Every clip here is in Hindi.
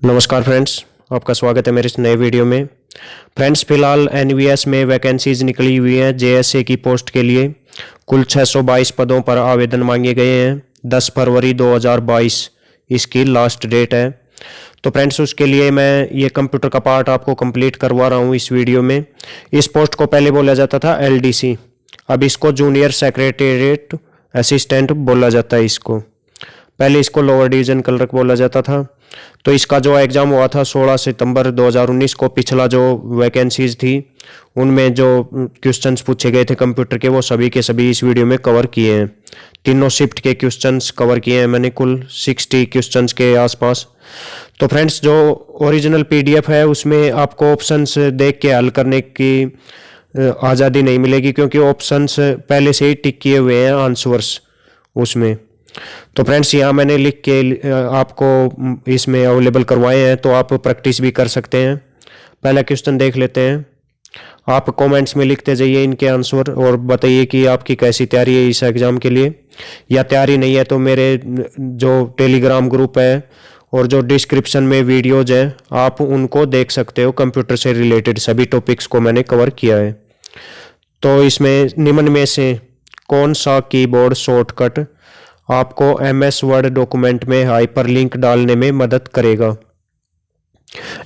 नमस्कार फ्रेंड्स, आपका स्वागत है मेरे इस नए वीडियो में। फ्रेंड्स, फिलहाल एनवीएस में वैकेंसीज निकली हुई हैं जेएसए की पोस्ट के लिए। कुल 622 पदों पर आवेदन मांगे गए हैं। 10 फरवरी 2022 इसकी लास्ट डेट है। तो फ्रेंड्स, उसके लिए मैं ये कंप्यूटर का पार्ट आपको कंप्लीट करवा रहा हूँ इस वीडियो में। इस पोस्ट को पहले बोला जाता था एलडीसी, अब इसको जूनियर सेक्रेटेरिएट असिस्टेंट बोला जाता है। इसको पहले इसको लोअर डिवीजन क्लर्क बोला जाता था। तो इसका जो एग्ज़ाम हुआ था 16 सितंबर 2019 को, पिछला जो वैकेंसीज थी उनमें जो क्वेश्चंस पूछे गए थे कंप्यूटर के, वो सभी के सभी इस वीडियो में कवर किए हैं। तीनों शिफ्ट के क्वेश्चंस कवर किए हैं मैंने, कुल 60 क्वेश्चंस के आसपास। तो फ्रेंड्स, जो ओरिजिनल पीडीएफ है उसमें आपको ऑप्शंस देख के हल करने की आज़ादी नहीं मिलेगी, क्योंकि ऑप्शंस पहले से ही टिक किए हुए हैं आंसर्स उसमें। तो फ्रेंड्स, यहाँ मैंने लिख के आपको इसमें अवेलेबल करवाए हैं, तो आप प्रैक्टिस भी कर सकते हैं। पहला क्वेश्चन देख लेते हैं। आप कमेंट्स में लिखते जाइए इनके आंसर और बताइए कि आपकी कैसी तैयारी है इस एग्ज़ाम के लिए, या तैयारी नहीं है तो मेरे जो टेलीग्राम ग्रुप है और जो डिस्क्रिप्शन में वीडियोज हैं आप उनको देख सकते हो। कंप्यूटर से रिलेटेड सभी टॉपिक्स को मैंने कवर किया है। तो इसमें निम्न में से कौन सा कीबोर्ड शॉर्टकट आपको एमएस वर्ड डॉक्यूमेंट में हाइपरलिंक डालने में मदद करेगा?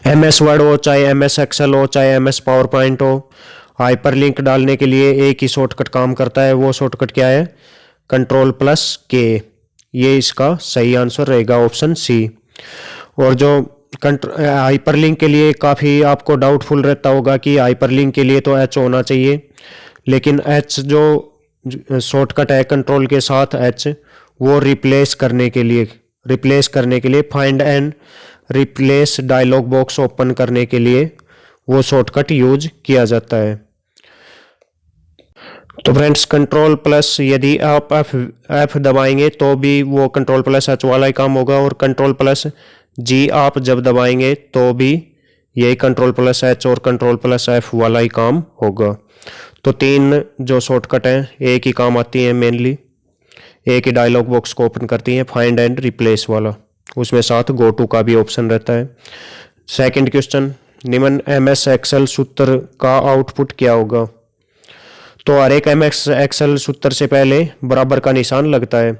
एमएस वर्ड हो, चाहे एमएस एक्सेल हो, चाहे एमएस पावर पॉइंट हो, हाइपरलिंक डालने के लिए एक ही शॉर्टकट काम करता है। वो शॉर्टकट क्या है? Ctrl+K। ये इसका सही आंसर रहेगा, ऑप्शन सी। और जो हाइपरलिंक के लिए काफ़ी आपको डाउटफुल रहता होगा कि हाइपरलिंक के लिए तो एच होना चाहिए, लेकिन एच जो शॉर्टकट है कंट्रोल के साथ एच, वो रिप्लेस करने के लिए find and replace dialog box open करने के लिए वो शॉर्टकट यूज किया जाता है। तो फ्रेंड्स, Ctrl+ यदि आप F दबाएंगे तो भी वो Ctrl+H वाला ही काम होगा, और Ctrl+G आप जब दबाएंगे तो भी यही Ctrl+H और Ctrl+F वाला ही काम होगा। तो तीन जो शॉर्टकट हैं एक ही काम आती हैं, मेनली एक ही डायलॉग बॉक्स को ओपन करती हैं, फाइंड एंड रिप्लेस वाला। उसमें साथ गो टू का भी ऑप्शन रहता है। सेकंड क्वेश्चन, निम्न एमएस एक्सेल सूत्र का आउटपुट क्या होगा? तो हर एक एमएस एक्सेल सूत्र से पहले बराबर का निशान लगता है।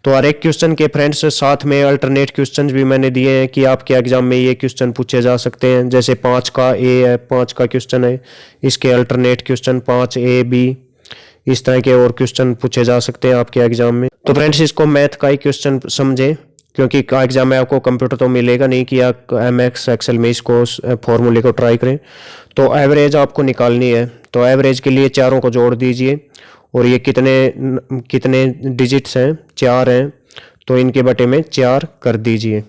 तो हर एक क्वेश्चन के फ्रेंड्स साथ में अल्टरनेट क्वेश्चन भी मैंने दिए हैं कि आपके एग्जाम में ये क्वेश्चन पूछे जा सकते हैं। जैसे 5 का ए है, 5 का क्वेश्चन है, इसके अल्टरनेट क्वेश्चन 5A B, इस तरह के और क्वेश्चन पूछे जा सकते हैं आपके एग्जाम में। तो फ्रेंड्स, इसको मैथ का ही क्वेश्चन समझें, क्योंकि एग्जाम में आपको कंप्यूटर तो मिलेगा नहीं कि आप एमएस एक्सेल में इसको फॉर्मूले को ट्राई करें। तो एवरेज आपको निकालनी है। तो एवरेज के लिए चारों को जोड़ दीजिए, और ये कितने डिजिट्स हैं? 4 हैं, तो इनके बटे में 4 कर दीजिए।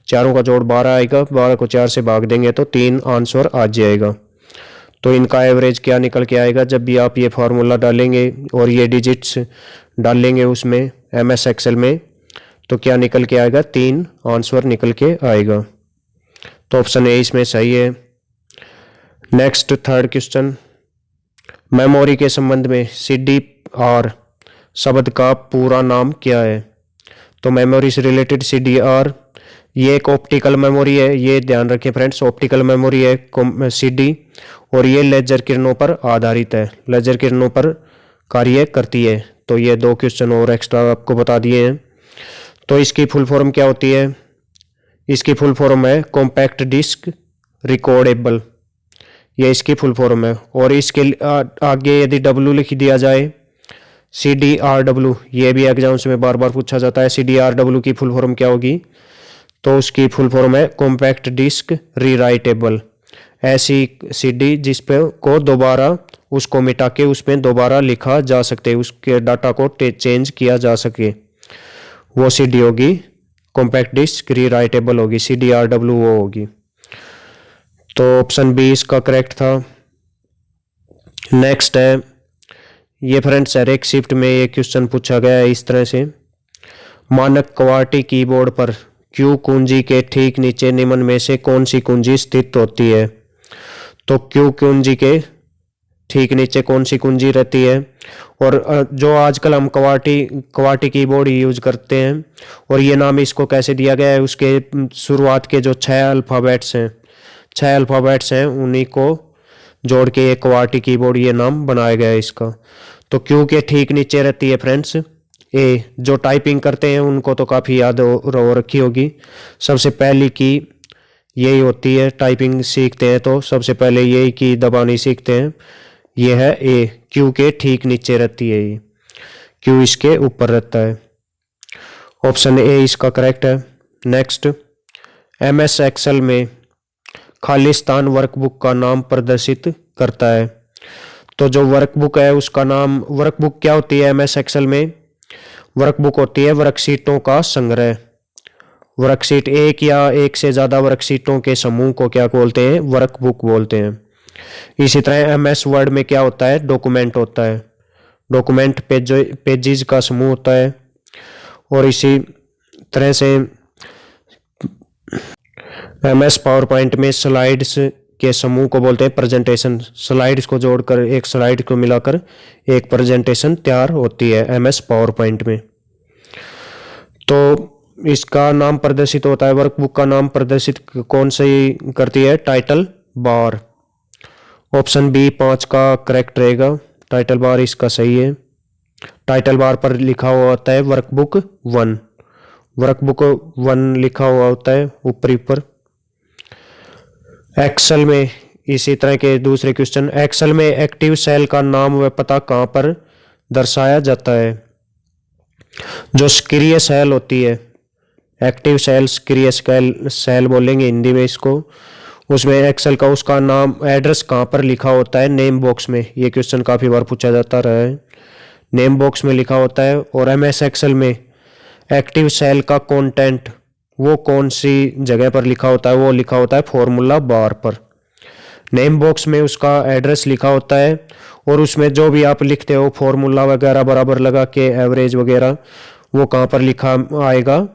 चारों का जोड़ 12 आएगा, 12 को 4 से भाग देंगे तो 3 आंसर आ जाएगा। तो इनका एवरेज क्या निकल के आएगा? जब भी आप ये फार्मूला डालेंगे और ये डिजिट्स डालेंगे उसमें एमएस एक्सेल में, तो क्या निकल के आएगा? 3 आंसर निकल के आएगा। तो ऑप्शन ए इसमें सही है। नेक्स्ट थर्ड क्वेश्चन, मेमोरी के संबंध में CDR शब्द का पूरा नाम क्या है? तो मेमोरी से रिलेटेड CDR ये एक ऑप्टिकल मेमोरी है, ये ध्यान रखें फ्रेंड्स। ऑप्टिकल मेमोरी है CD, और ये लेजर किरणों पर आधारित है, लेजर किरणों पर कार्य करती है। तो ये 2 क्वेश्चन और एक्स्ट्रा आपको बता दिए हैं। तो इसकी फुल फॉर्म क्या होती है? इसकी फुल फॉर्म है कॉम्पैक्ट डिस्क रिकॉर्डेबल, ये इसकी फुल फॉर्म है। और इसके आगे यदि W लिख दिया जाए, CDRW, ये भी एग्जाम्स में बार बार पूछा जाता है। CDRW की फुल फॉर्म क्या होगी? तो उसकी फुल फॉर्म है कॉम्पैक्ट डिस्क रीराइटेबल। ऐसी CD जिस पे को दोबारा उसको मिटा के उसमें दोबारा लिखा जा सके, उसके डाटा को चेंज किया जा सके, वो CD होगी कॉम्पैक्ट डिस्क रीराइटेबल होगी, CDRW वो होगी। तो ऑप्शन बी इसका करेक्ट था। नेक्स्ट है, ये फ्रेंड्स हर एक शिफ्ट में ये क्वेश्चन पूछा गया है इस तरह से। मानक क्वार्टी कीबोर्ड पर Q कुंजी के ठीक नीचे निम्न में से कौन सी कुंजी स्थित होती है? तो Q कुंजी के ठीक नीचे कौन सी कुंजी रहती है। और जो आजकल हम क्वार्टी कीबोर्ड यूज करते हैं, और ये नाम इसको कैसे दिया गया है, उसके शुरुआत के जो 6 अल्फ़ाबेट्स हैं उन्हीं को जोड़ के एक क्वार्टी कीबोर्ड ये नाम बनाया गया है इसका। तो क्यू के ठीक नीचे रहती है फ्रेंड्स ए। जो टाइपिंग करते हैं उनको तो काफ़ी याद हो रखी होगी। सबसे पहली की यही होती है, टाइपिंग सीखते हैं तो सबसे पहले यही की दबानी सीखते हैं। ये है ए, क्यू के ठीक नीचे रहती है ये, क्यू इसके ऊपर रहता है। ऑप्शन ए इसका करेक्ट है। नेक्स्ट, MS एक्सेल में खाली स्थान वर्कबुक का नाम प्रदर्शित करता है। तो जो वर्कबुक है उसका नाम, वर्कबुक क्या होती है MS एक्सेल में? वर्कबुक होती है वर्कशीटों का संग्रह। वर्कशीट, एक या एक से ज़्यादा वर्कशीटों के समूह को क्या बोलते हैं? वर्कबुक बोलते हैं। इसी तरह MS वर्ड में क्या होता है? डॉक्यूमेंट होता है। डॉक्यूमेंट पेजेस का समूह होता है। और इसी तरह से MS पावर पॉइंट में स्लाइड्स के समूह को बोलते हैं प्रेजेंटेशन। स्लाइड्स को जोड़कर, एक स्लाइड को मिलाकर एक प्रेजेंटेशन तैयार होती है MS पावर पॉइंट में। तो इसका नाम प्रदर्शित होता है, वर्कबुक का नाम प्रदर्शित कौन सी करती है? Title bar. ऑप्शन बी 5 का करेक्ट रहेगा। टाइटल बार इसका सही है। टाइटल बार पर लिखा हुआ होता है वर्कबुक 1। वर्कबुक 1 लिखा हुआ होता है ऊपरी पर। एक्सेल में इसी तरह के दूसरे क्वेश्चन, एक्सेल में एक्टिव सेल का नाम व पता कहाँ पर दर्शाया जाता है? जो सक्रिय सेल होती है, एक्टिव सेल, सक्रिय सेल बोलेंगे हिंदी में इसको, उसमें एक्सेल का उसका नाम, एड्रेस कहाँ पर लिखा होता है? नेम बॉक्स में। ये क्वेश्चन काफ़ी बार पूछा जाता रहा है। नेम बॉक्स में लिखा होता है। और MS एक्सेल में एक्टिव सेल का कंटेंट वो कौन सी जगह पर लिखा होता है? वो लिखा होता है फॉर्मूला बार पर। नेम बॉक्स में उसका एड्रेस लिखा होता है, और उसमें जो भी आप लिखते हो फॉर्मूला वगैरह बराबर लगा के, एवरेज वगैरह, वो कहाँ पर लिखा आएगा?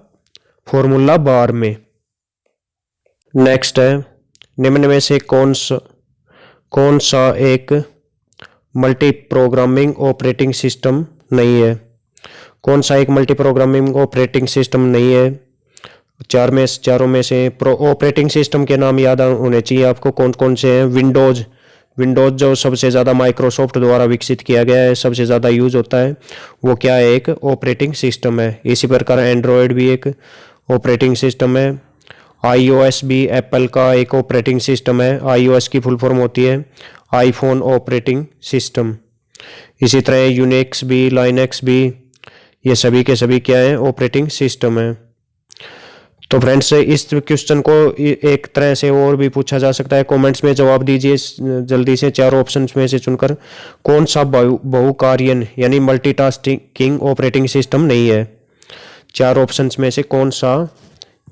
फॉर्मूला बार में। नेक्स्ट है, निम्न में से कौन सा एक मल्टी प्रोग्रामिंग ऑपरेटिंग सिस्टम नहीं है? कौन सा एक मल्टी प्रोग्रामिंग ऑपरेटिंग सिस्टम नहीं है? चारों में से ऑपरेटिंग सिस्टम के नाम याद होने चाहिए आपको। कौन कौन से हैं? विंडोज जो सबसे ज़्यादा माइक्रोसॉफ्ट द्वारा विकसित किया गया है, सबसे ज़्यादा यूज होता है, वो क्या है? एक ऑपरेटिंग सिस्टम है। इसी प्रकार एंड्रॉयड भी एक ऑपरेटिंग सिस्टम है। iOS भी एप्पल का एक ऑपरेटिंग सिस्टम है। iOS की फुल फॉर्म होती है आईफोन ऑपरेटिंग सिस्टम। इसी तरह यूनिक्स भी, लाइनक्स भी, ये सभी के सभी क्या है? ऑपरेटिंग सिस्टम है। तो फ्रेंड्स, इस क्वेश्चन को एक तरह से और भी पूछा जा सकता है। कमेंट्स में जवाब दीजिए जल्दी से। 4 ऑप्शंस में से चुनकर कौन सा बहुकार्यन यानी मल्टीटास्किंग ऑपरेटिंग सिस्टम नहीं है? 4 ऑप्शंस में से कौन सा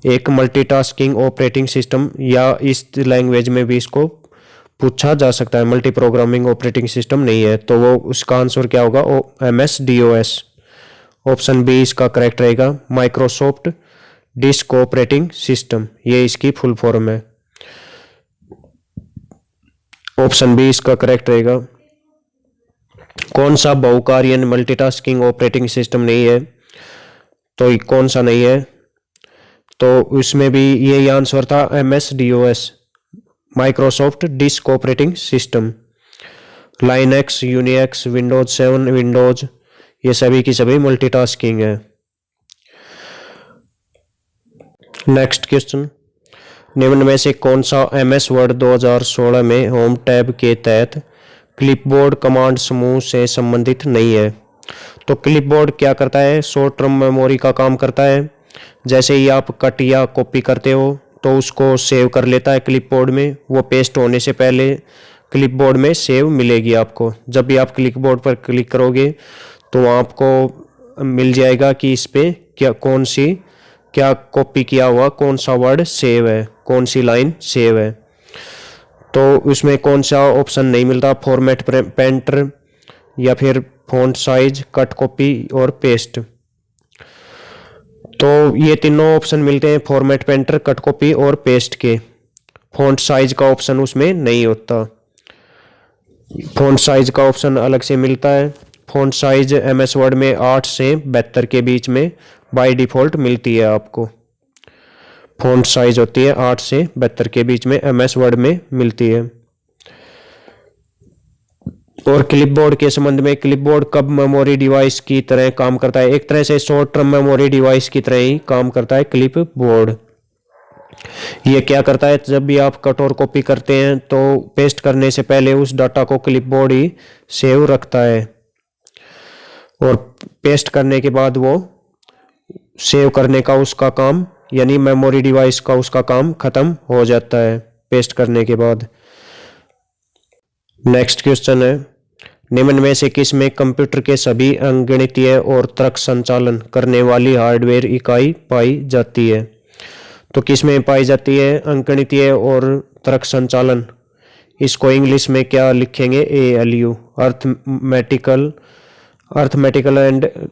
एक मल्टीटास्किंग ऑपरेटिंग सिस्टम, या इस लैंग्वेज में भी इसको पूछा जा सकता है, मल्टी प्रोग्रामिंग ऑपरेटिंग सिस्टम नहीं है? तो वो उसका आंसर क्या होगा? MS-DOS। ऑप्शन बी इसका करेक्ट रहेगा। माइक्रोसॉफ्ट डिस्क ऑपरेटिंग सिस्टम, ये इसकी फुल फॉर्म है। ऑप्शन बी इसका करेक्ट रहेगा। कौन सा बहुकार्यन मल्टीटास्किंग ऑपरेटिंग सिस्टम नहीं है? तो कौन सा नहीं है? तो उसमें भी यही आंसर था MS-DOS, Microsoft disk operating system. Linux, Unix, Windows 7, Windows, ये सभी की सभी मल्टीटास्किंग है। नेक्स्ट क्वेश्चन, निम्न में से कौन सा MS वर्ड 2016 में होम टैब के तहत क्लिपबोर्ड कमांड समूह से संबंधित नहीं है? तो क्लिपबोर्ड क्या करता है? शॉर्ट टर्म मेमोरी का काम करता है। जैसे ही आप कट या कॉपी करते हो तो उसको सेव कर लेता है क्लिपबोर्ड में। वो पेस्ट होने से पहले क्लिपबोर्ड में सेव मिलेगी आपको। जब भी आप क्लिपबोर्ड पर क्लिक करोगे तो आपको मिल जाएगा कि इस पे क्या कॉपी किया हुआ, कौन सा वर्ड सेव है, कौन सी लाइन सेव है। तो उसमें कौन सा ऑप्शन नहीं मिलता? फॉर्मेट पेंटर, या फिर फॉन्ट साइज, कट कॉपी और पेस्ट। तो ये तीनों ऑप्शन मिलते हैं फॉर्मेट पेंटर, कट कॉपी और पेस्ट के। फॉन्ट साइज का ऑप्शन उसमें नहीं होता। फ़ॉन्ट साइज का ऑप्शन अलग से मिलता है। फ़ॉन्ट साइज MS वर्ड में 8 से 72 के बीच में बाय डिफ़ॉल्ट मिलती है आपको। फ़ॉन्ट साइज होती है 8 से 72 के बीच में MS वर्ड में मिलती है। और क्लिपबोर्ड के संबंध में, क्लिपबोर्ड कब मेमोरी डिवाइस की तरह काम करता है? एक तरह से शॉर्ट टर्म मेमोरी डिवाइस की तरह ही काम करता है क्लिपबोर्ड। ये क्या करता है, जब भी आप कट और कॉपी करते हैं तो पेस्ट करने से पहले उस डाटा को क्लिपबोर्ड ही सेव रखता है और पेस्ट करने के बाद वो सेव करने का उसका काम, यानी मेमोरी डिवाइस का उसका काम खत्म हो जाता है पेस्ट करने के बाद। नेक्स्ट क्वेश्चन है, निम्न में से किस में कंप्यूटर के सभी अंकगणितीय और तर्क संचालन करने वाली हार्डवेयर इकाई पाई जाती है? तो किस में पाई जाती है अंकगणितीय और तर्क संचालन? इसको इंग्लिश में क्या लिखेंगे? ALU,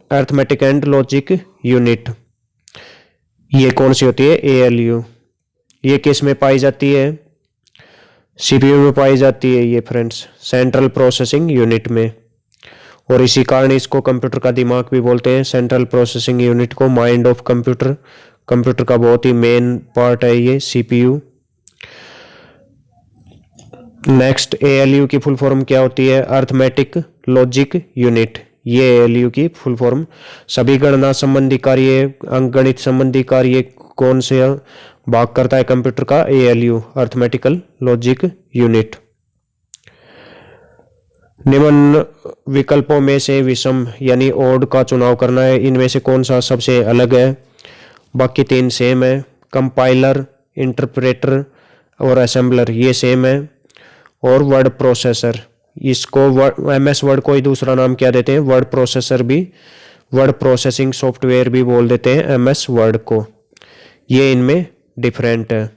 arithmetic and logic unit. ये कौन सी होती है? ALU। ये किस में पाई जाती है? CPU में पाई जाती है ये फ्रेंड्स, सेंट्रल प्रोसेसिंग यूनिट में। और इसी कारण इसको कंप्यूटर का दिमाग भी बोलते हैं। सेंट्रल प्रोसेसिंग यूनिट को माइंड ऑफ कंप्यूटर, कंप्यूटर का बहुत ही मेन पार्ट है ये CPU। नेक्स्ट, ALU की फुल फॉर्म क्या होती है? Arithmetic logic unit. ये ALU की फुल फॉर्म। सभी गणना संबंधी कार्य, अंकगणित संबंधी कार्य कौन से भाग करता है कंप्यूटर का? ALU, arithmetical logic unit. निम्न विकल्पों में से विषम यानी ओड का चुनाव करना है। इनमें से कौन सा सबसे अलग है? बाकी तीन सेम है। कंपाइलर, इंटरप्रेटर और असेंबलर ये सेम है। और वर्ड प्रोसेसर, इसको MS वर्ड को ही दूसरा नाम क्या देते हैं? वर्ड प्रोसेसर भी, वर्ड प्रोसेसिंग सॉफ्टवेयर भी बोल देते हैं MS वर्ड को। ये इनमें डिफरेंट है।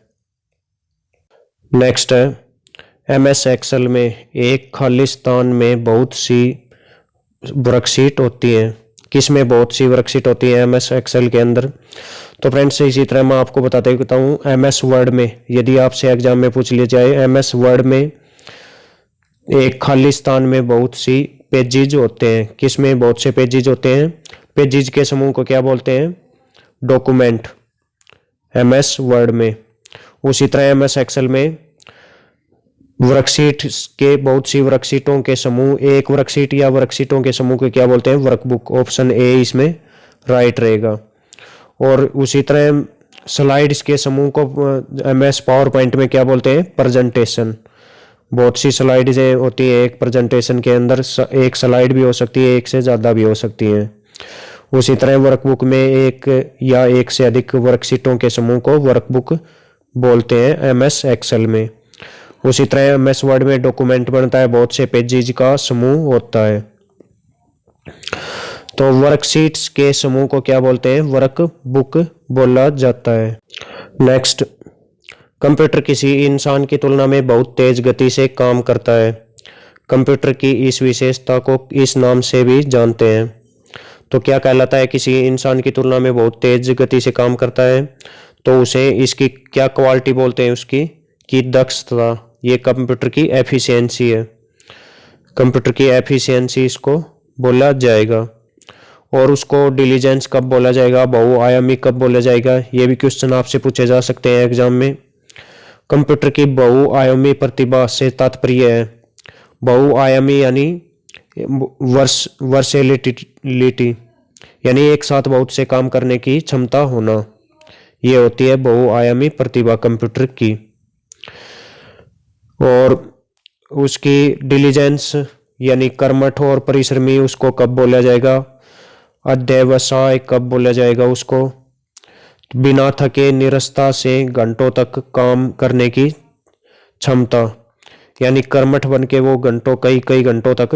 नेक्स्ट है, MS एक्सेल में एक खाली स्थान में बहुत सी वर्कशीट होती हैं। किस में बहुत सी वर्कशीट होती है MS एक्सेल के अंदर? तो फ्रेंड्स इसी तरह मैं आपको बताता हूँ, MS वर्ड में यदि आपसे एग्जाम में पूछ लिया जाए, MS वर्ड में एक खाली स्थान में बहुत सी पेजेज होते हैं। किस में बहुत से पेजेज होते हैं? पेजेज के समूह को क्या बोलते हैं? डॉक्यूमेंट, MS वर्ड में। उसी तरह MS एक्सेल में वर्कशीट के बहुत सी वर्कशीटों के समूह, एक वर्कशीट या वर्कशीटों के समूह को क्या बोलते हैं? वर्कबुक। ऑप्शन A इसमें राइट रहेगा। और उसी तरह स्लाइड्स के समूह को MS पावर पॉइंट में क्या बोलते हैं? प्रेजेंटेशन। बहुत सी स्लाइड्स होती है एक प्रेजेंटेशन के अंदर, एक स्लाइड भी हो सकती है, एक से ज़्यादा भी हो सकती है। उसी तरह वर्कबुक में एक या एक से अधिक वर्कशीटों के समूह को वर्कबुक बोलते हैं MS एक्सेल में। उसी तरह MS वर्ड में डॉक्यूमेंट बनता है, बहुत से पेजेज का समूह होता है। तो वर्कशीट्स के समूह को क्या बोलते हैं? वर्कबुक बोला जाता है। नेक्स्ट, कंप्यूटर किसी इंसान की तुलना में बहुत तेज गति से काम करता है। कंप्यूटर की इस विशेषता को इस नाम से भी जानते हैं। तो क्या कहलाता है? किसी इंसान की तुलना में बहुत तेज गति से काम करता है तो उसे इसकी क्या क्वालिटी बोलते हैं? उसकी की दक्षता। ये कंप्यूटर की एफिशिएंसी है। कंप्यूटर की एफिशिएंसी इसको बोला जाएगा। और उसको डिलीजेंस कब बोला जाएगा? बहुआयामी कब बोला जाएगा? ये भी क्वेश्चन आपसे पूछे जा सकते हैं एग्जाम में। कंप्यूटर की बहुआयामी प्रतिभा से तात्पर्य है, बहुआयामी यानी वर्सेलिटी, यानी एक साथ बहुत से काम करने की क्षमता होना। ये होती है बहुआयामी प्रतिभा कंप्यूटर की। और उसकी डिलीजेंस यानी कर्मठ और परिश्रमी उसको कब बोला जाएगा? अध्यवसाय कब बोला जाएगा उसको? बिना थके निरस्ता से घंटों तक काम करने की क्षमता, यानी कर्मठ बन के वो घंटों, कई घंटों तक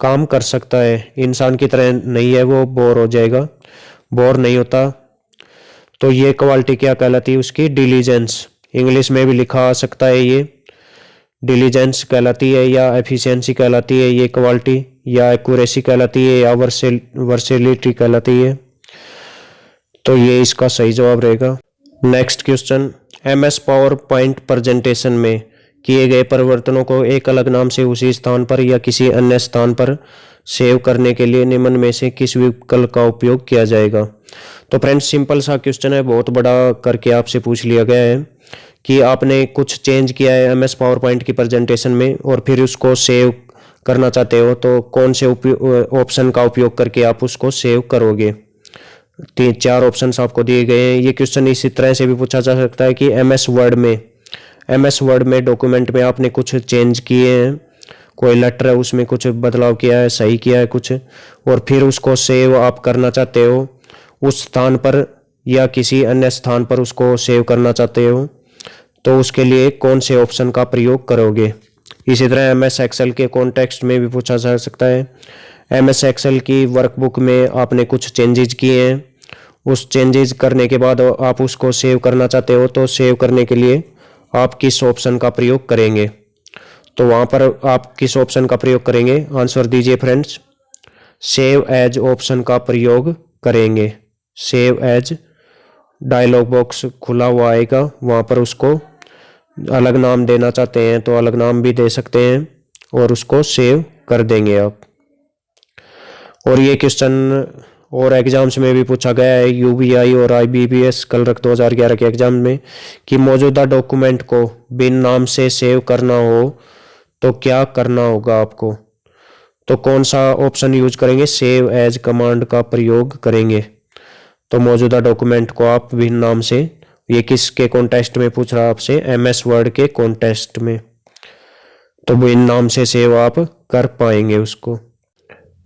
काम कर सकता है। इंसान की तरह नहीं है, वो बोर हो जाएगा, बोर नहीं होता। तो ये क्वालिटी क्या कहलाती है? उसकी डिलीजेंस। इंग्लिश में भी लिखा आ सकता है, ये डिलीजेंस कहलाती है या एफिशिएंसी कहलाती है ये क्वालिटी, या एक्यूरेसी कहलाती है, या वर्सेलिटी कहलाती है। तो ये इसका सही जवाब रहेगा। Next question, MS power point presentation में किए गए परिवर्तनों को एक अलग नाम से उसी स्थान पर या किसी अन्य स्थान पर सेव करने के लिए निम्न में से किस विकल्प का उपयोग किया जाएगा। तो फ्रेंड्स सिंपल सा क्वेश्चन है, बहुत बड़ा करके आपसे पूछ लिया गया है कि आपने कुछ चेंज किया है एमएस पावर पॉइंट की प्रेजेंटेशन में और फिर उसको सेव करना चाहते हो, तो कौन से ऑप्शन का उपयोग करके आप उसको सेव करोगे। 4 ऑप्शंस आपको दिए गए हैं। ये क्वेश्चन इसी तरह से भी पूछा जा सकता है कि एमएस वर्ड में डॉक्यूमेंट में आपने कुछ चेंज किए हैं, कोई लेटर है उसमें कुछ बदलाव किया है, सही किया है कुछ, और फिर उसको सेव आप करना चाहते हो उस स्थान पर या किसी अन्य स्थान पर उसको सेव करना चाहते हो, तो उसके लिए कौन से ऑप्शन का प्रयोग करोगे। इसी तरह एमएस एक्सेल के कॉन्टेक्स्ट में भी पूछा जा सकता है। एमएस एक्सेल की वर्कबुक में आपने कुछ चेंजेज किए हैं, उस चेंजेज करने के बाद आप उसको सेव करना चाहते हो, तो सेव करने के लिए आप किस ऑप्शन का प्रयोग करेंगे। तो वहाँ पर आप किस ऑप्शन का प्रयोग करेंगे, आंसर दीजिए फ्रेंड्स। सेव एज ऑप्शन का प्रयोग करेंगे। सेव एज डायलॉग बॉक्स खुला हुआ आएगा, वहाँ पर उसको अलग नाम देना चाहते हैं तो अलग नाम भी दे सकते हैं और उसको सेव कर देंगे आप। और ये क्वेश्चन और एग्जाम्स में भी पूछा गया है, यूबीआई और आईबीपीएस क्लर्क 2011 के एग्जाम में, कि मौजूदा डॉक्यूमेंट को बिन नाम से सेव करना हो तो क्या करना होगा आपको। तो कौन सा ऑप्शन यूज करेंगे, सेव एज कमांड का प्रयोग करेंगे। तो मौजूदा डॉक्यूमेंट को आप बिन नाम से, ये किसके कॉन्टेस्ट में पूछ रहा है आपसे, एमएस वर्ड के कॉन्टेस्ट में, तो बिन नाम से सेव आप कर पाएंगे उसको।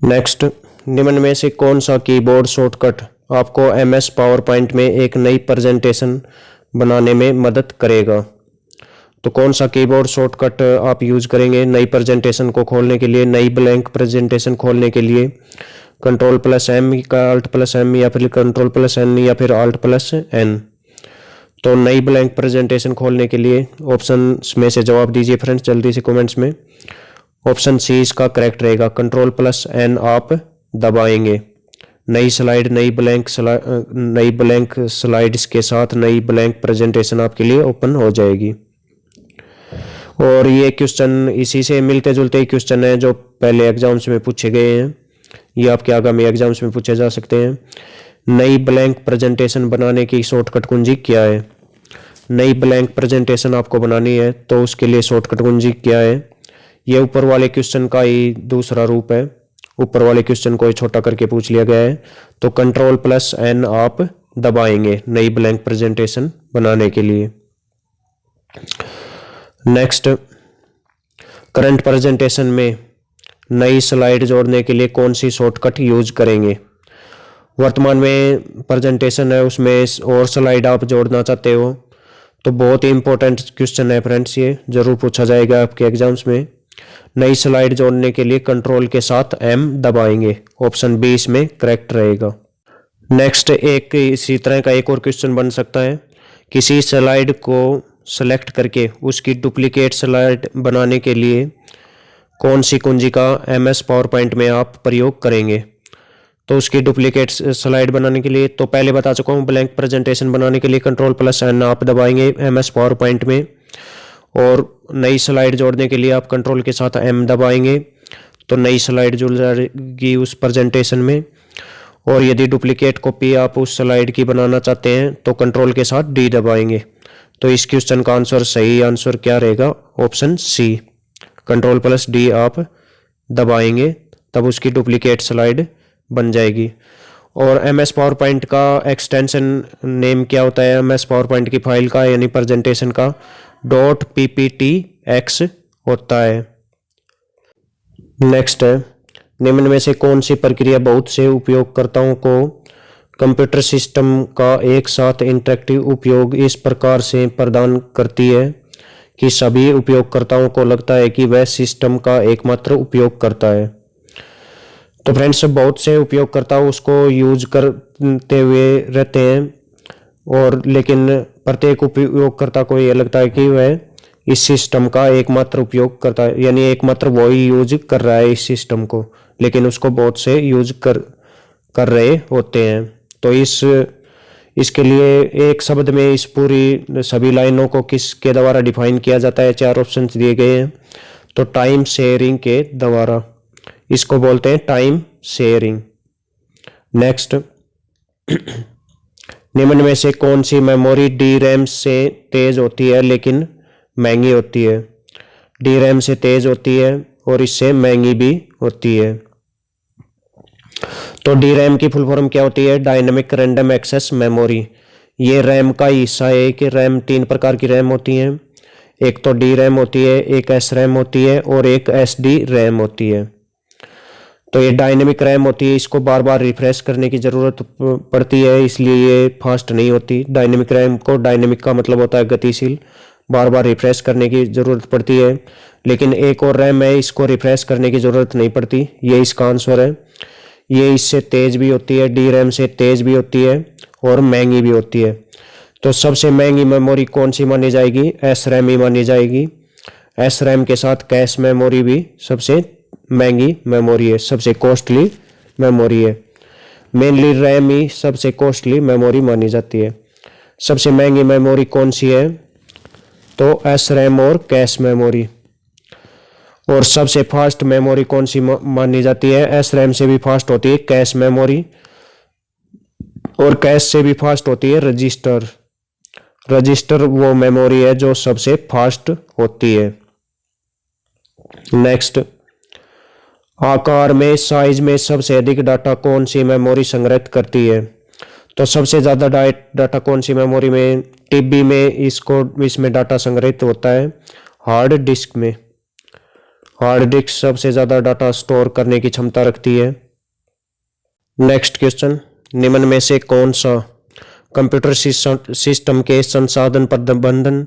नेक्स्ट, निम्न में से कौन सा कीबोर्ड शॉर्टकट आपको एमएस पावर पॉइंट में एक नई प्रेजेंटेशन बनाने में मदद करेगा। तो कौन सा कीबोर्ड शॉर्टकट आप यूज करेंगे नई प्रेजेंटेशन को खोलने के लिए, नई ब्लैंक प्रेजेंटेशन खोलने के लिए, Ctrl+M का Alt+M या फिर Ctrl+N या फिर Alt+N। तो नई ब्लैंक प्रेजेंटेशन खोलने के लिए ऑप्शन में से जवाब दीजिए फ्रेंड्स जल्दी से कमेंट्स में। ऑप्शन सी इसका करेक्ट रहेगा, Ctrl+N आप दबाएंगे। नई ब्लैंक स्लाइड्स के साथ नई ब्लैंक प्रेजेंटेशन आपके लिए ओपन हो जाएगी। और ये क्वेश्चन इसी से मिलते जुलते ही क्वेश्चन है जो पहले एग्जाम्स में पूछे गए हैं, ये आपके आगामी एग्जाम्स में पूछे जा सकते हैं। नई ब्लैंक प्रेजेंटेशन बनाने की शॉर्टकट कुंजी क्या है। नई ब्लैंक प्रेजेंटेशन आपको बनानी है तो उसके लिए शॉर्टकट कुंजी क्या है। ये ऊपर वाले क्वेश्चन का ही दूसरा रूप है, ऊपर वाले क्वेश्चन को छोटा करके पूछ लिया गया है। तो Ctrl+N आप दबाएंगे नई ब्लैंक प्रेजेंटेशन बनाने के लिए। नेक्स्ट, करंट प्रेजेंटेशन में नई स्लाइड जोड़ने के लिए कौन सी शॉर्टकट यूज करेंगे। वर्तमान में प्रेजेंटेशन है उसमें और स्लाइड आप जोड़ना चाहते हो, तो बहुत ही इंपॉर्टेंट क्वेश्चन है फ्रेंड्स, ये जरूर पूछा जाएगा आपके एग्जाम्स में। नई स्लाइड जोड़ने के लिए कंट्रोल के साथ M दबाएंगे, ऑप्शन बी इसमें करेक्ट रहेगा। नेक्स्ट, एक इसी तरह का एक और क्वेश्चन बन सकता है, किसी स्लाइड को सेलेक्ट करके उसकी डुप्लीकेट स्लाइड बनाने के लिए कौन सी कुंजी का एमएस पावर पॉइंट में आप प्रयोग करेंगे। तो उसकी डुप्लीकेट स्लाइड बनाने के लिए तो पहले बता चुका हूँ, ब्लैंक प्रेजेंटेशन बनाने के लिए Ctrl+N आप दबाएंगे एमएस पावर पॉइंट में, और नई स्लाइड जोड़ने के लिए आप कंट्रोल के साथ M दबाएंगे तो नई स्लाइड जुड़ जाएगी उस प्रेजेंटेशन में। और यदि डुप्लीकेट कॉपी आप उस स्लाइड की बनाना चाहते हैं तो कंट्रोल के साथ D दबाएंगे। तो इस क्वेश्चन का आंसर, सही आंसर क्या रहेगा, ऑप्शन सी, Ctrl+D आप दबाएंगे तब उसकी डुप्लीकेट स्लाइड बन जाएगी। और एमएस पावर पॉइंट का एक्सटेंशन नेम क्या होता है, एमएस पावर पॉइंट की फाइल का यानी प्रेजेंटेशन का .pptx होता है। नेक्स्ट है, निम्न में से कौन सी प्रक्रिया बहुत से उपयोगकर्ताओं को कंप्यूटर सिस्टम का एक साथ इंटरैक्टिव उपयोग इस प्रकार से प्रदान करती है कि सभी उपयोगकर्ताओं को लगता है कि वह सिस्टम का एकमात्र उपयोग करता है। तो फ्रेंड्स, बहुत से उपयोगकर्ता उसको यूज करते हुए रहते हैं, और लेकिन प्रत्येक उपयोगकर्ता को ये लगता है कि वह इस सिस्टम का एकमात्र उपयोग करता है, यानी एकमात्र वही यूज कर रहा है इस सिस्टम को, लेकिन उसको बहुत से यूज कर रहे होते हैं। तो इसके लिए एक शब्द में इस पूरी सभी लाइनों को किसके द्वारा डिफाइन किया जाता है? 4 ऑप्शंस दिए गए हैं। तो टाइम शेयरिंग के द्वारा, इसको बोलते हैं टाइम शेयरिंग। नेक्स्ट, निम्न में से कौन सी मेमोरी डी रैम से तेज होती है लेकिन महंगी होती है? डी रैम से तेज होती है और इससे महंगी भी होती है। तो डी रैम की फुल फॉर्म क्या होती है? Dynamic random access memory. ये रैम का हिस्सा है कि रैम 3 प्रकार की रैम होती हैं। एक तो डी रैम होती है, एक एस रैम होती है और एक एस डी रैम होती है। तो ये डायनेमिक रैम होती है, इसको बार बार रिफ्रेश करने की ज़रूरत पड़ती है, इसलिए ये फास्ट नहीं होती। डायनेमिक रैम को, डायनेमिक का मतलब होता है गतिशील, बार बार रिफ्रेश करने की ज़रूरत पड़ती है। लेकिन एक और रैम है, इसको रिफ्रेश करने की ज़रूरत नहीं पड़ती, ये इसका आंसर है। ये इससे तेज भी होती है, डी रैम से तेज भी होती है और महंगी भी होती है। तो सबसे महंगी मेमोरी कौन सी मानी जाएगी? एस रैम ही मानी जाएगी। एस रैम के साथ कैश मेमोरी भी सबसे महंगी मेमोरी है, सबसे कॉस्टली मेमोरी है। मेनली रैम ही सबसे कॉस्टली मेमोरी मानी जाती है। सबसे महंगी मेमोरी कौन सी है? तो एस रैम और कैश मेमोरी। और सबसे फास्ट मेमोरी कौन सी मानी जाती है? एस रैम से भी फास्ट होती है कैश मेमोरी और कैश से भी फास्ट होती है रजिस्टर। रजिस्टर वो मेमोरी है जो सबसे फास्ट होती है। नेक्स्ट, आकार में, साइज में सबसे अधिक डाटा कौन सी मेमोरी संग्रहित करती है? तो सबसे ज़्यादा डाटा कौन सी मेमोरी में? टीबी में इसमें डाटा संग्रहित होता है। हार्ड डिस्क में, हार्ड डिस्क सबसे ज़्यादा डाटा स्टोर करने की क्षमता रखती है। नेक्स्ट क्वेश्चन, निम्न में से कौन सा कंप्यूटर सिस्टम के संसाधन प्रबंधन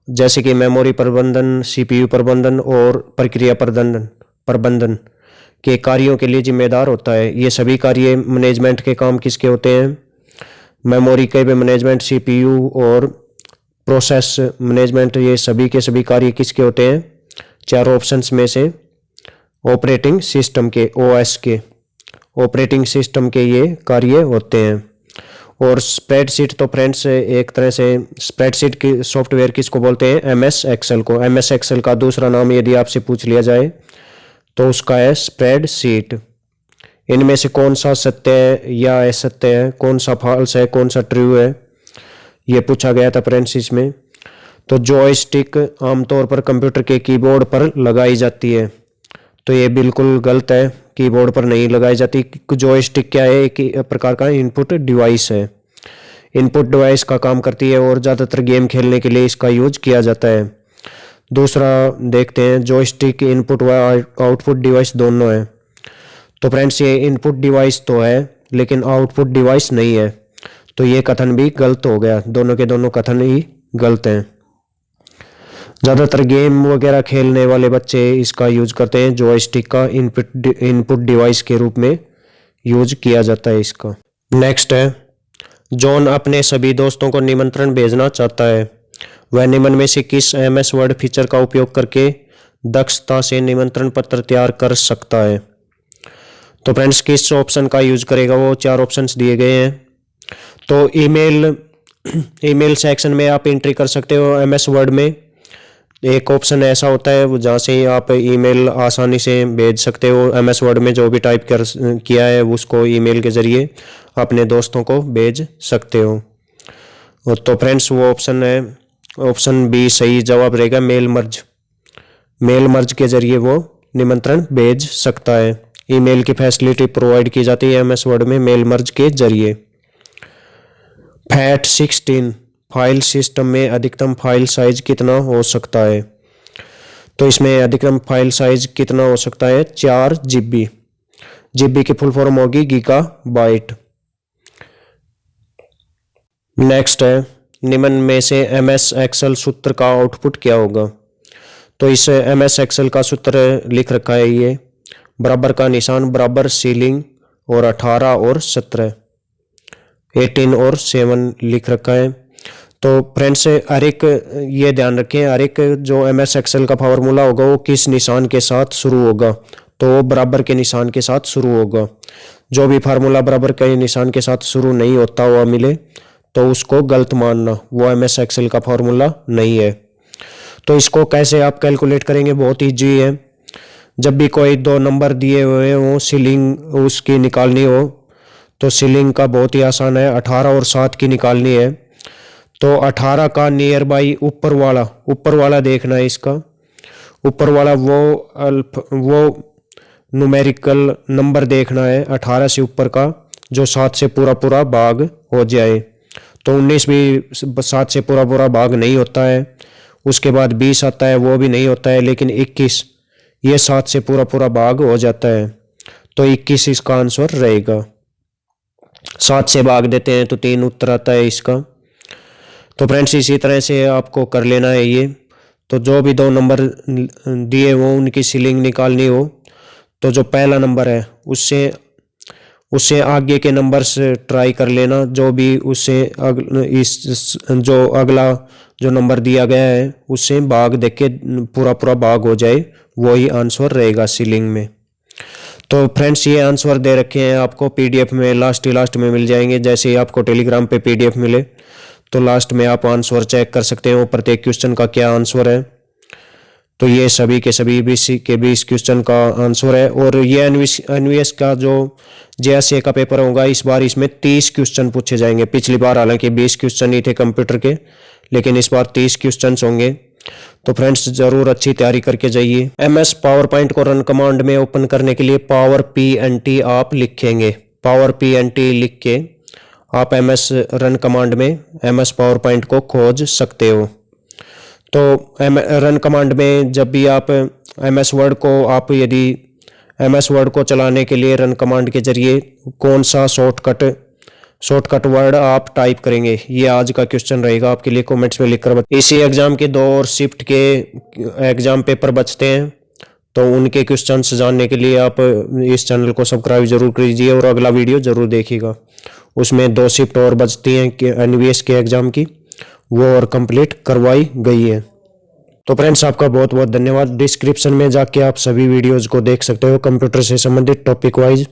जैसे कि मेमोरी प्रबंधन, सीपीयू प्रबंधन और प्रक्रिया प्रबंधन के कार्यों के लिए जिम्मेदार होता है? ये सभी कार्य मैनेजमेंट के काम किसके होते हैं? मेमोरी के भी मैनेजमेंट, सीपीयू और प्रोसेस मैनेजमेंट, ये सभी के सभी कार्य किसके होते हैं? 4 ऑप्शंस में से ऑपरेटिंग सिस्टम के, ओएस के, ऑपरेटिंग सिस्टम के ये कार्य होते हैं। और स्प्रेडशीट, तो फ्रेंड्स एक तरह से स्प्रेडशीट की सॉफ्टवेयर किसको बोलते हैं? एमएस एक्सेल को। एमएस एक्सेल का दूसरा नाम यदि आपसे पूछ लिया जाए तो उसका है स्प्रेडशीट। इनमें से कौन सा सत्य है या असत्य है, कौन सा फॉल्स है, कौन सा ट्रू है, ये पूछा गया था फ्रेंड्स इसमें। तो जॉयस्टिक आमतौर पर कंप्यूटर के कीबोर्ड पर लगाई जाती है, तो ये बिल्कुल गलत है, कीबोर्ड पर नहीं लगाई जाती। जॉयस्टिक क्या है? एक प्रकार का इनपुट डिवाइस है, इनपुट डिवाइस का काम करती है और ज़्यादातर गेम खेलने के लिए इसका यूज किया जाता है। दूसरा देखते हैं, जॉयस्टिक इनपुट व आउटपुट डिवाइस दोनों है। तो फ्रेंड्स ये इनपुट डिवाइस तो है लेकिन आउटपुट डिवाइस नहीं है, तो ये कथन भी गलत हो गया, दोनों के दोनों कथन ही गलत हैं। ज़्यादातर गेम वगैरह खेलने वाले बच्चे इसका यूज करते हैं, जॉयस्टिक का इनपुट डिवाइस के रूप में यूज किया जाता है इसका। नेक्स्ट है, जॉन अपने सभी दोस्तों को निमंत्रण भेजना चाहता है, वह निम्न में से किस एमएस वर्ड फीचर का उपयोग करके दक्षता से निमंत्रण पत्र तैयार कर सकता है? तो फ्रेंड्स किस ऑप्शन का यूज करेगा वो? 4 ऑप्शंस दिए गए हैं। तो ईमेल सेक्शन में आप एंट्री कर सकते हो एमएस वर्ड में। एक ऑप्शन ऐसा होता है जहाँ से आप ईमेल आसानी से भेज सकते हो, एमएस वर्ड में जो भी टाइप किया है उसको ईमेल के ज़रिए अपने दोस्तों को भेज सकते हो। तो फ्रेंड्स वो ऑप्शन है, ऑप्शन बी सही जवाब रहेगा, मेल मर्ज के ज़रिए वो निमंत्रण भेज सकता है। ईमेल की फैसिलिटी प्रोवाइड की जाती है एमएस वर्ड में मेल मर्ज के ज़रिए। FAT16 फाइल सिस्टम में अधिकतम फाइल साइज कितना हो सकता है? तो इसमें अधिकतम फाइल साइज कितना हो सकता है? 4 GB। GB की फुल फॉर्म होगी गीगाबाइट। नेक्स्ट है, निम्न में से MS एक्सेल सूत्र का आउटपुट क्या होगा? तो इस MS एक्सेल का सूत्र लिख रखा है, ये बराबर का निशान, बराबर सीलिंग और 18 और 17, 18 और 7 लिख रखा है। तो फ्रेंड्स हर एक ये ध्यान रखें, हर एक जो MS एक्सेल का फार्मूला होगा वो किस निशान के साथ शुरू होगा? तो वो बराबर के निशान के साथ शुरू होगा। जो भी फार्मूला बराबर के निशान के साथ शुरू नहीं होता हुआ मिले तो उसको गलत मानना, वो MS एक्सेल का फॉर्मूला नहीं है। तो इसको कैसे आप कैलकुलेट करेंगे, बहुत ईजी है। जब भी कोई दो नंबर दिए हुए हों, सीलिंग उसकी निकालनी हो, तो सीलिंग का बहुत ही आसान है, 18 और 7 की निकालनी है। तो 18 का नियर बाई ऊपर वाला देखना है। इसका ऊपर वाला वो न्यूमेरिकल नंबर देखना है 18 से ऊपर का, जो 7 से पूरा भाग हो जाए। तो 19 भी 7 से पूरा भाग नहीं होता है। उसके बाद 20 आता है, वो भी नहीं होता है। लेकिन 21 ये 7 से पूरा भाग हो जाता है, तो 21 इसका आंसर रहेगा। 7 से भाग देते हैं तो 3 उत्तर आता है इसका। तो फ्रेंड्स इसी तरह से आपको कर लेना है ये। तो जो भी दो नंबर दिए हो उनकी सीलिंग निकालनी हो, तो जो पहला नंबर है उससे आगे के नंबर से ट्राई कर लेना। जो भी उससे जो अगला जो नंबर दिया गया है उससे भाग देख के पूरा भाग हो जाए, वही आंसर रहेगा सीलिंग में। तो फ्रेंड्स ये आंसर दे रखे हैं आपको PDF में, लास्ट में मिल जाएंगे। जैसे ही आपको टेलीग्राम पे PDF मिले तो लास्ट में आप आंसर चेक कर सकते हो प्रत्येक क्वेश्चन का क्या आंसर है। तो ये सभी के सभी 20 क्वेश्चन का आंसर है। और ये NVS का जो JSA का पेपर होगा, इस बार इसमें 30 क्वेश्चन पूछे जाएंगे। पिछली बार हालांकि 20 क्वेश्चन ही थे कंप्यूटर के, लेकिन इस बार 30 क्वेश्चन होंगे। तो फ्रेंड्स जरूर अच्छी तैयारी करके जाइए। MS पावर पॉइंट को रन कमांड में ओपन करने के लिए पावर PNT आप लिखेंगे। पावर PNT लिख के आप MS रन कमांड में MS पावर पॉइंट को खोज सकते हो। तो रन कमांड में जब भी आप MS वर्ड को यदि MS वर्ड को चलाने के लिए रन कमांड के जरिए कौन सा शॉर्टकट वर्ड आप टाइप करेंगे, ये आज का क्वेश्चन रहेगा आपके लिए। कमेंट्स में लिखकर बताइए। इसी एग्जाम के 2 और शिफ्ट के एग्जाम पेपर बचते हैं, तो उनके क्वेश्चंस जानने के लिए आप इस चैनल को सब्सक्राइब जरूर कीजिए और अगला वीडियो जरूर देखिएगा। उसमें 2 शिफ्ट और बचती हैं कि NVS के एग्जाम की, वो और कंप्लीट करवाई गई है। तो फ्रेंड्स आपका बहुत बहुत धन्यवाद। डिस्क्रिप्शन में जाके आप सभी वीडियोज़ को देख सकते हो कंप्यूटर से संबंधित टॉपिक वाइज।